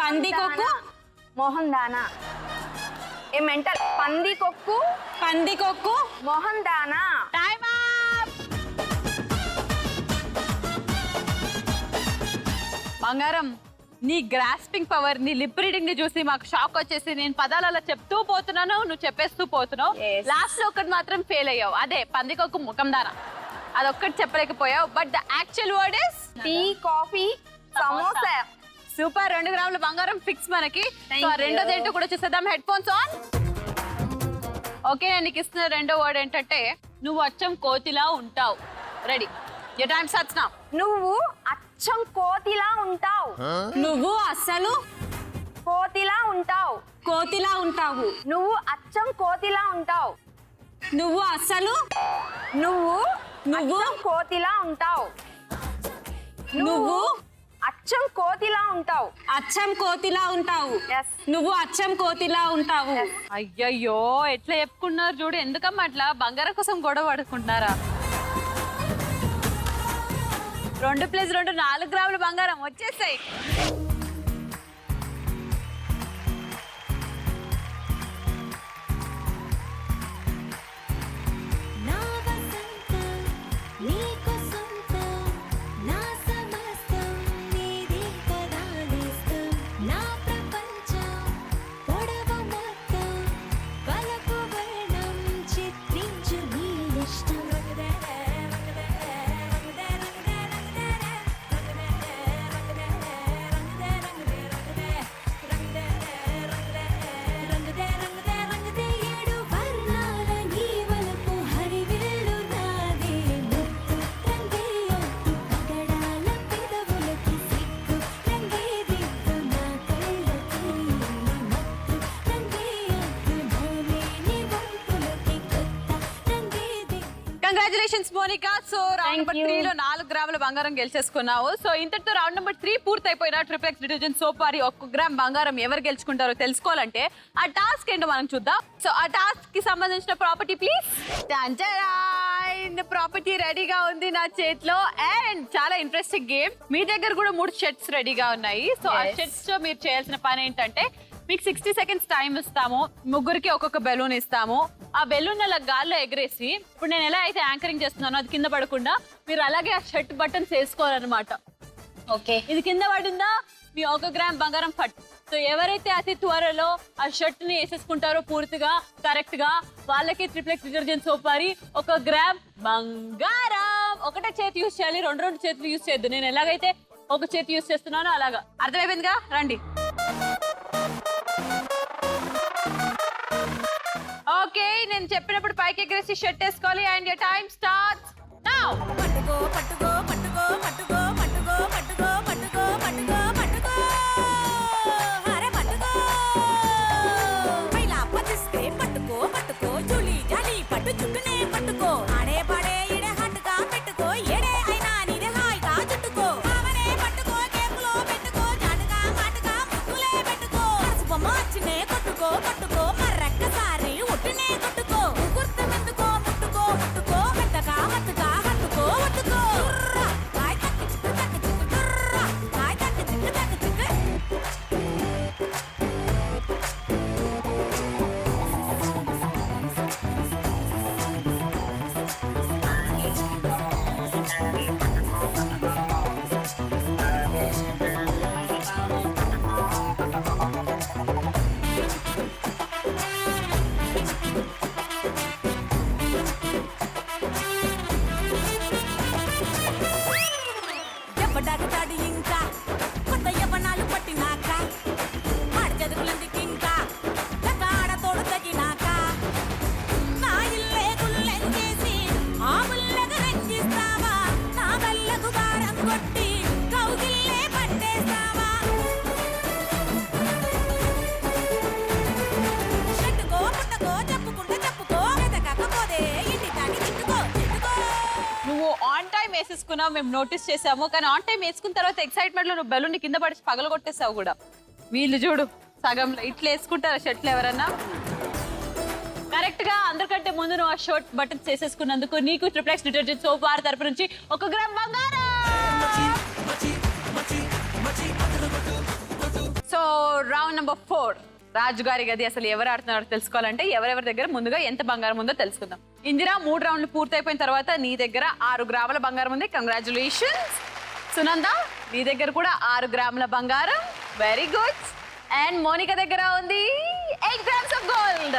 పంది కొక్కు. మొహం దానా. ఏ మెంటల్. పంది కొక్కు పందికొక్కు. మొహం దానా. Time up. బంగారం, నీ గ్రాస్పింగ్ పవర్, నీ లిప్ రీడింగ్ ని చూసి మాకు షాక్ వచ్చేసి నేను పదాలు అలా చెప్తూ పోతున్నాను, నువ్వు చెప్పేస్తూ పోతున్నావు. Yes. లాస్ట్ లో ఒకటి మాత్రం ఫెయిల్ అయ్యావు. అదే పందికొక్కు ముఖం దానా. అదొక్కటి చెప్పలేకపోయావు. But the actual word is tea, coffee, samosa. Super. 2 గ్రాముల బంగారం ఫిక్స్ మనకి. సో రెండోది ఏంటో కూడా చూసేద్దాం. Head phones on. ఓకే, నేను నీకు ఇస్తున్న రెండో వర్డ్ ఏంటంటే నువ్వు అచ్చం కోతిలా ఉంటావు. Ready, your time starts now. నువ్వు అచ్చం కోతిలా ఉంటావు. నువ్వు అస్సలు కోతిలా ఉంటావు. కోతిలా ఉంటావు. నువ్వు అచ్చం కోతిలా ఉంటావు. నువ్వు అస్సలు నువ్వు నువ్వు అచ్చం కోతిలా ఉంటావు. నువ్వు అచ్చం కోతిలా ఉంటావు. అచ్చం కోతిలా ఉంటావు. Yes. నువ్వు అచ్చం కోతిలా ఉంటావు. అయ్యయ్యో, ఎట్లా చెప్పుకున్నారు చూడు. ఎందుకమ్మా అట్లా బంగారం కోసం గొడవ పడుకుంటున్నారా? 2 + 2 4 గ్రాముల బంగారం వచ్చేసాయి. Congratulations Monica. So round number 3 లో 4 గ్రాముల బంగారం గెలిచేసుకున్నావు. సో ఇంతటితో రౌండ్ నెంబర్ 3 పూర్తయిపోయిన ట్రిప్లెక్స్ డిటర్జెంట్ సోప్ వారి 1 గ్రామ్ బంగారం ఎవరు గెలుచుకుంటారో తెలుసుకోవాలంటే ఆ టాస్క్ ఏంటో మనం చూద్దాం. సో ఆ టాస్క్ కి సంబంధించిన ప్రాపర్టీ ప్లీజ్. ప్రాపర్టీ రెడీగా ఉంది నా చేతిలో. అండ్ చాలా ఇంట్రెస్టింగ్ గేమ్. మీ దగ్గర కూడా 3 షర్ట్స్ రెడీగా ఉన్నాయి. సో ఆ షర్ట్స్ తో మీరు చేయాల్సిన పని ఏంటంటే మీకు 60 సెకండ్స్ టైం ఇస్తాము. ముగ్గురికి ఒక్కొక్క బెలూన్ ఇస్తాము. ఆ బెలూన్ అలా గాల్లో ఎగరేసి ఇప్పుడు నేను ఎలా అయితే యాంకరింగ్ చేస్తున్నానో అది కింద పడకుండా మీరు అలాగే ఆ షర్ట్ బటన్స్ వేసుకోవాలన్నమాట. ఓకే, ఇది కింద పడిందా మీ 1 గ్రామ్ బంగారం ఫట్. సో ఎవరైతే అతి త్వరలో ఆ షర్ట్ ని వేసేసుకుంటారో పూర్తిగా కరెక్ట్ గా వాళ్ళకి ట్రిప్లెక్స్ డిటర్జెంట్ సోప్ వారి 1 గ్రామ్ బంగారం. ఒకటే చేతి యూజ్ చేయాలి, 2 చేతులు యూజ్ చేయొద్దు. నేను ఎలాగైతే ఒక చేతి యూజ్ చేస్తున్నానో అలాగా. అర్థమైపోయిందిగా? రండి. ఓకే, నేను చెప్పినప్పుడు పైకి ఎగరేసి షర్ట్ వేసుకోవాలి. And your time starts now. పట్టుకో పట్టుకో పట్టుకో పట్టుకో పట్టుకో పట్టుకో పట్టుకో పట్టుకో పట్టుకో అరే పట్టుకో పైలా పతిస్తే పట్టుకో పట్టుకో జూలి జాలి పట్టు చుట్టునే పట్టుకో ఆడే పాడే ఇడే హట్టుగా పెట్టుకో ఏడే అయినా నీదే హాయిగా చుట్టుకో ఆవనే పట్టుకో కేకులో పెట్టుకో జాటుగా మాటుగా ముక్కులే పెట్టుకో మార్చినే కొట్టుకో కొట్టుకో మర్రక్కసారి ఉట్టునే కొట్టుకో గుర్తు ముందుకో ముట్టుకో ముట్టుకో మెత్తగా మత్తుగా హత్తుకో వత్తుకో కాయ తక్కి చిక్కు తక్కి చిక్కు కాయ తక్కి చిక్కు తక్కి చిక్కు ఎవడాగుతాడు ఇంకా కొత్త యవ్వనాలు పట్టినాక ఆడ చదువులందుకు ఇంకా ఆడ తోడు తగినాక నా ఇల్లే గుల్లెంచేసి ఆ ముల్లెగ రంజిస్తావా నా గల్లకు భారం కొట్టి కౌగిల్లే పట్టేస్తావా చెట్టుకో పుట్టకో చెప్పుకుంటే చెప్పుకో ఎదగకపోతే ఇంటి దాటి తిట్టుకో తిట్టుకో నువ్వు ఆన్ టైం వేసేసుకున్నావు, మేము నోటీస్ చేసాము. కానీ ఆన్ టైం వేసుకున్న తర్వాత ఎక్సైట్మెంట్ లో నువ్వు బెలూన్ కింద పడి పగలగొట్టేసావు కూడా. వీళ్ళు చూడు సగంలో ఇట్లా వేసుకుంటారా షర్ట్లు ఎవరన్నా? కరెక్ట్ గా అందరికంటే ముందు నువ్వు ఆ షర్ట్ బటన్స్ వేసేసుకున్నందుకు నీకు ట్రిప్లెక్స్ డిటర్జెంట్ సోప్ వారి తరపు నుంచి 1 గ్రామ్ బంగారం. సో రౌండ్ నెంబర్ 4 రాజుగారి గది. అసలు ఎవరు ఆడుతున్నారో తెలుసుకోవాలంటే ఎవరెవరి దగ్గర ముందుగా ఎంత బంగారం ఉందో తెలుసుకుందాం. ఇందిరా 3 రౌండ్లు పూర్తయిపోయిన తర్వాత నీ దగ్గర 6 గ్రాముల బంగారం ఉంది. కంగ్రాచులేషన్స్. సునంద నీ దగ్గర కూడా 6 గ్రాముల బంగారం. Very good. అండ్ మోనికా దగ్గర ఉంది 8 grams of gold.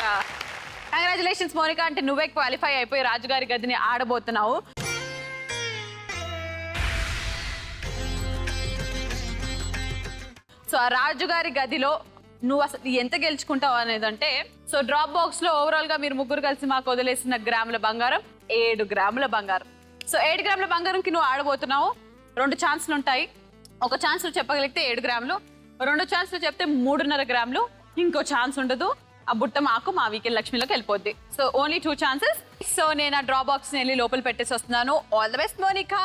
Congratulations Monika. అంటే నువ్వే క్వాలిఫై అయిపోయి రాజుగారి గదిని ఆడబోతున్నావు. సో ఆ రాజుగారి గదిలో నువ్వు అసలు ఎంత గెలుచుకుంటావు అనేది అంటే, సో డ్రాప్ బాక్స్ లో ఓవరాల్ గా మీరు ముగ్గురు కలిసి మాకు వదిలేసిన గ్రాముల బంగారం 7 గ్రాముల బంగారం. సో 7 గ్రాముల బంగారంకి నువ్వు ఆడబోతున్నావు. 2 ఛాన్సులు ఉంటాయి. ఒక ఛాన్స్ చెప్పగలిగితే 7 గ్రాములు, 2 ఛాన్సులు చెప్తే 3.5 గ్రాములు, ఇంకో ఛాన్స్ ఉండదు. ఆ బుట్ట మాకు మా వీకెండ్ లక్ష్మిలోకి వెళ్ళిపోద్ది. So only 2 chances. సో నేను ఆ డ్రా బాక్స్ వెళ్ళి లోపల పెట్టేసి వస్తున్నాను. All the best Monika.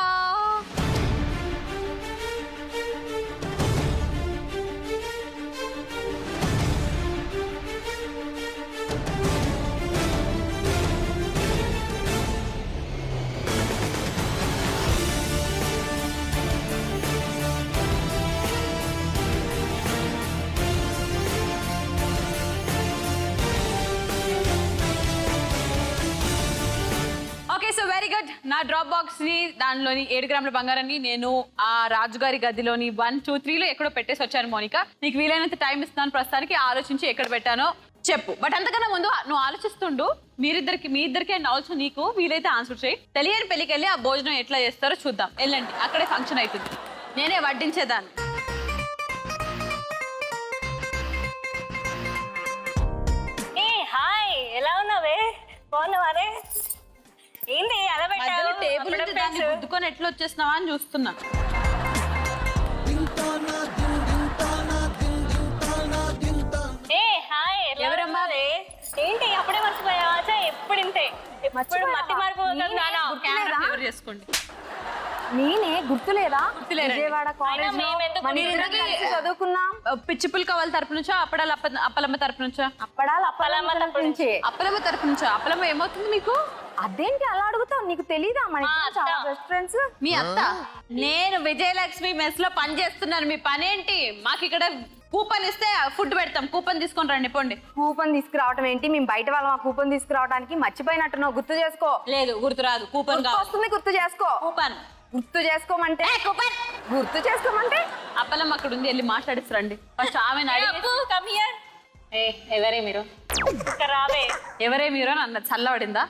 Okay, so very good. నా డ్రాప్ బాక్స్ ని, దానిలోని 7 గ్రాముల బంగారాన్ని నేను ఆ రాజుగారి గదిలోని 1, 2, 3లో ఎక్కడో పెట్టేసి వచ్చాను మోనికా. నీకు వీలైనంత టైం ఇస్తున్నాను ప్రస్తుతానికి, ఆలోచించి ఎక్కడ పెట్టానో చెప్పు. బట్ అంతకన్నా ముందు నువ్వు ఆలోచిస్తుండు. మీ ఇద్దరికి అండ్ ఆల్సో నీకు వీలైతే ఆన్సర్ చేయి. తెలియని పెళ్ళికి వెళ్ళి ఆ భోజనం ఎట్లా చేస్తారో చూద్దాం. వెళ్ళండి, అక్కడే ఫంక్షన్ అవుతుంది. నేనే వడ్డించేదాన్ని. ఏ హాయ్, ఎలా ఉన్నావే? బాగున్నావారే? ఏంటి అలా మధ్యలో టేబుల్ పెట్టావు? దాన్ని గుద్దుకొని ఎట్లా వచ్చేస్తున్నావా అని చూస్తున్నా. ఏ హాయ్, ఎవరమ్మా? ఏంటి అప్పుడే మర్చిపోయావా? ఎప్పుడు ఇంతే, ఎప్పుడు మట్టి మారిపోతుంది. కెమెరా ఫేవర్ చేసుకోండి. నేనే గుర్తులేదా? గుర్తులేదా? విజయవాడ కాలేజ్ అయినా మేమెందుకు చదువుకున్నాం. పిచ్చిపుల్ కవల తరపు నుంచా, అప్పలమ్మ తరపు నుంచా? అప్పడాలు తరపు నుంచే. అప్పలమ్మ తరపు నుంచా? అప్పలమ్మ ఏమవుతుంది మీకు? అదేంటి అలా అడుగుతావు? నీకు తెలీదా? మన ఇద్దరం చాలా బెస్ట్ ఫ్రెండ్స్. మీ అత్త? నేను విజయలక్ష్మి మెస్ లో పని చేస్తున్నాను. మీ పని ఏంటి? మాకు ఇక్కడ కూపన్ ఇస్తే ఫుడ్ పెడతాం. కూపన్ తీసుకొని రండి, పోండి. కూపన్ తీసుకురావటం ఏంటి? మేము బయట వాళ్ళం ఆ కూపన్ తీసుకురావడానికి మర్చిపోయినట్టున్నావు. గుర్తు చేసుకో. లేదు, గుర్తు రాదు. కూపన్ వస్తుంది, గుర్తు చేసుకో. కూపన్ గుర్తు చేసుకోమంటే గుర్తు చేసుకోమంటే అప్పలమ్మ అక్కడ ఉంది, వెళ్ళి మాట్లాడిస్తారండి. ఫస్ట్ ఆమెను అడిగి కమ్ హియర్. ఎవరే మీరు? ఇక్కడ రావే. ఎవరే మీరు అని అన్న చల్లబడిందా?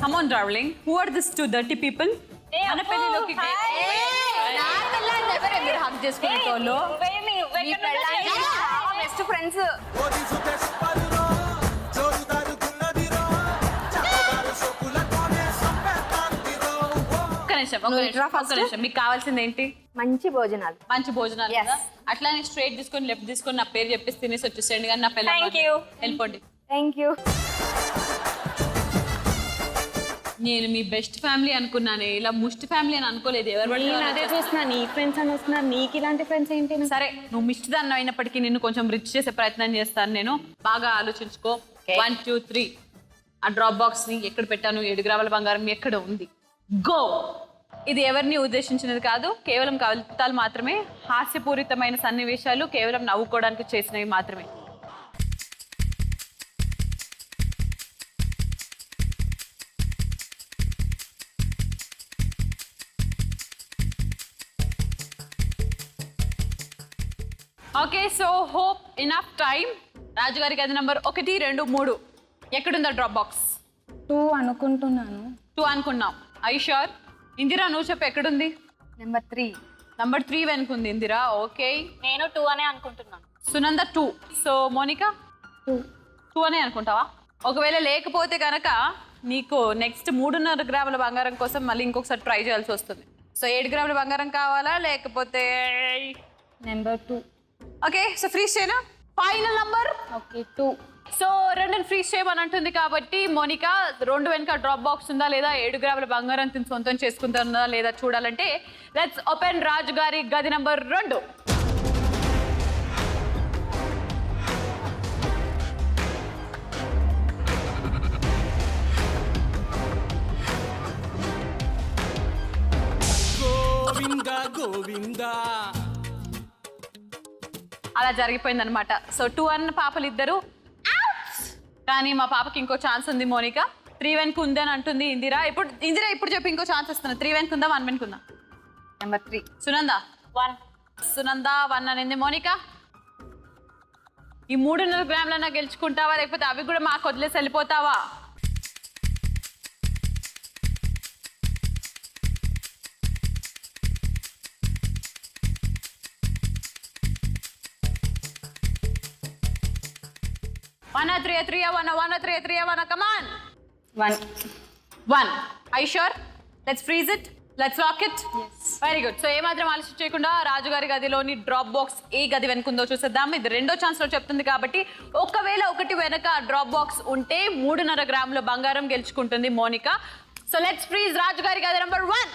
Come on, darling. Who are these two dirty people? మన పెళ్లిలోకి ఎవరే మీరు హక్ చేసుకునేటోళ్ళు? Best friends. ఒక్క నిమిషం. మీకు కావాల్సింది ఏంటి? మంచి భోజనాలు. మంచి భోజనాలు కదా? అట్లానే స్ట్రైట్ తీసుకొని లెఫ్ట్ తీసుకొని నా పేరు చెప్పేసి తినేసి వచ్చేసేయండి. కానీ నా Thank you. వెళ్ళిపోండి. Thank you. నేను మీ బెస్ట్ ఫ్యామిలీ అనుకున్నానే, ఇలా ముష్టి ఫ్యామిలీ అని అనుకోలేదు. అదే చూస్తున్నా, నీ ఫ్రెండ్స్ అని వస్తున్నారు, నీకు ఇలాంటి ఫ్రెండ్స్ ఏంటి? సరే, నువ్వు మిష్టిదాన్ని అయినప్పటికీ నిన్ను కొంచెం రిచ్ చేసే ప్రయత్నం చేస్తాను నేను. బాగా ఆలోచించుకో. 1, 2, 3. ఆ డ్రాప్ బాక్స్ ని ఎక్కడ పెట్టాను? 7 గ్రాముల బంగారం ఎక్కడ ఉంది? గో. ఇది ఎవరిని ఉద్దేశించినది కాదు, కేవలం కవితాలు మాత్రమే. హాస్యపూరితమైన సన్నివేశాలు కేవలం నవ్వుకోవడానికి చేసినవి మాత్రమే. Okay, so hope enough time. రాజుగారి గది నంబర్ 1, 2, 3 ఎక్కడుందా డ్రాప్ బాక్స్? 2 అనుకుంటున్నాను. 2 అనుకున్నాం. I sure? ఇందిరా నువ్వు చెప్పు, ఎక్కడుంది? నెంబర్ 3. నంబర్ 3 వెనుకుంది ఇందిరా. ఓకే, నేను 2 అనే అనుకుంటున్నాను. సునంద 2. సో మోనికా 2 అనే అనుకుంటావా? ఒకవేళ లేకపోతే కనుక నీకు నెక్స్ట్ 3.5 గ్రాముల బంగారం కోసం మళ్ళీ ఇంకొకసారి ట్రై చేయాల్సి వస్తుంది. సో 7 గ్రాముల బంగారం కావాలా లేకపోతే? నెంబర్ 2. ఓకే, సో ఫ్రీజ్ చేయనా? Final number. Okay, 2. So 2 freeze చేయమని అంటుంది కాబట్టి మోనికా 2 వెనుక డ్రాప్ బాక్స్ ఉందా లేదా, 7 గ్రాముల బంగారం తిని సొంతం చేసుకుంటుందా లేదా చూడాలంటే లెట్స్ ఓపెన్ రాజుగారి గది నంబర్ 2. గోవిందా గోవిందా. అలా జరిగిపోయింది అనమాట. సో 2 అన్న పాపలు ఇద్దరు, కానీ మా పాపకి ఇంకో ఛాన్స్ ఉంది మోనికా. 3 వెనుక ఉంది అని అంటుంది ఇందిరా. ఇప్పుడు చెప్పి ఇంకో ఛాన్స్ ఇస్తున్నా. 3 వెనుక ఉందా 1 వెనుక ఉందా? నెంబర్ 3. సునంద 1. సునంద 1 అనింది మోనికా. ఈ 3.5 గ్రాములన్నా గెలుచుకుంటావా లేకపోతే అవి కూడా మాకు వదిలేసి వెళ్ళిపోతావా? 1 3 3 1 3 3 1 come on 1 are you sure let's freeze it let's lock it very good so ఏమాత్రం ఆలస్యం చేయకుండా రాజుగారి గదిలోని డ్రాప్ బాక్స్ ఏ గది వెనుకుందో చూసేద్దాం ఇది రెండో ఛాన్స్ లో చెప్తుంది కాబట్టి ఒకవేళ ఒకటి వెనక డ్రాప్ బాక్స్ ఉంటే 3.5 గ్రాముల బంగారం గెలుచుకుంటుంది మోనికా సో లెట్స్ ఫ్రీజ్ రాజుగారి గది నెంబర్ 1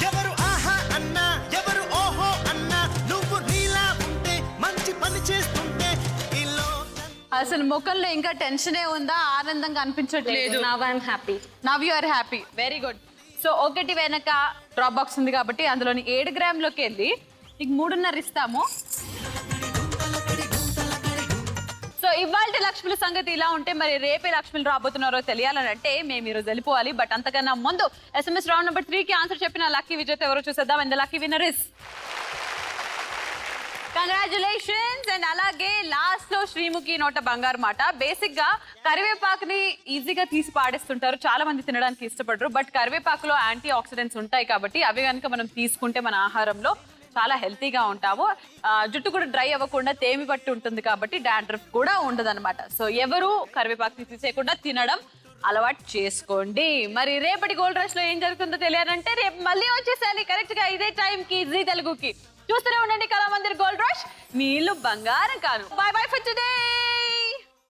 ఎవరు ఆహా అన్నా ఎవరు ఓహో అన్నా నువ్వు నీలా ఉంటే మంచి పని చేస్తుంటే ఇలా అసలు ముఖంలో ఇంకా టెన్షనే ఉందా ఆనందంగా అనిపించట్లేదు Now I'm happy. Now you are happy very good so ఒకటి వెనక డ్రాప్ బాక్స్ ఉంది కాబట్టి అందులోని 7 గ్రాములోకి వెళ్ళి నీకు 3.5 ఇస్తాము సో ఇవాళ లక్ష్మిల సంగతి ఇలా ఉంటే మరి రేపే లక్ష్మిలు రాబోతున్నారో తెలియాలని అంటే మేము ఈరోజు వెళ్ళిపోవాలి బట్ అంతకన్నా ముందు SMS రౌండ్ నెంబర్ 3 కి ఆన్సర్ చెప్పిన లక్కీ విజేత ఎవరో చూసేద్దాం and lucky winner is congratulations and అలాగే లాస్ట్ లో శ్రీముఖి నోట బంగారు మాట బేసిక్ గా కరివేపాకుని ఈజీగా తీసి పాడేస్తుంటారు చాలా మంది తినడానికి ఇష్టపడరు బట్ కరివేపాకులో యాంటీ ఆక్సిడెంట్స్ ఉంటాయి కాబట్టి అవి కనుక మనం తీసుకుంటే మన ఆహారంలో చాలా హెల్తీగా ఉంటాము జుట్టు కూడా డ్రై అవ్వకుండా తేమి పట్టి ఉంటుంది కాబట్టి డాండ్రఫ్ కూడా ఉండదు అనమాట సో ఎవరు కరివేపాకుని తీసేయకుండా తినడం అలవాటు చేసుకోండి మరి రేపటి గోల్డ్ రష్ లో ఏం జరుగుతుందో తెలియాలంటే రేపు మళ్ళీ వచ్చేసేయాలి కరెక్ట్ గా ఇదే టైం కి జీ తెలుగుకి చూస్తూనే ఉండండి కళామందిర్ గోల్డ్ రష్ నీళ్ళు బంగారం కాను బై బై ఫర్ టుడే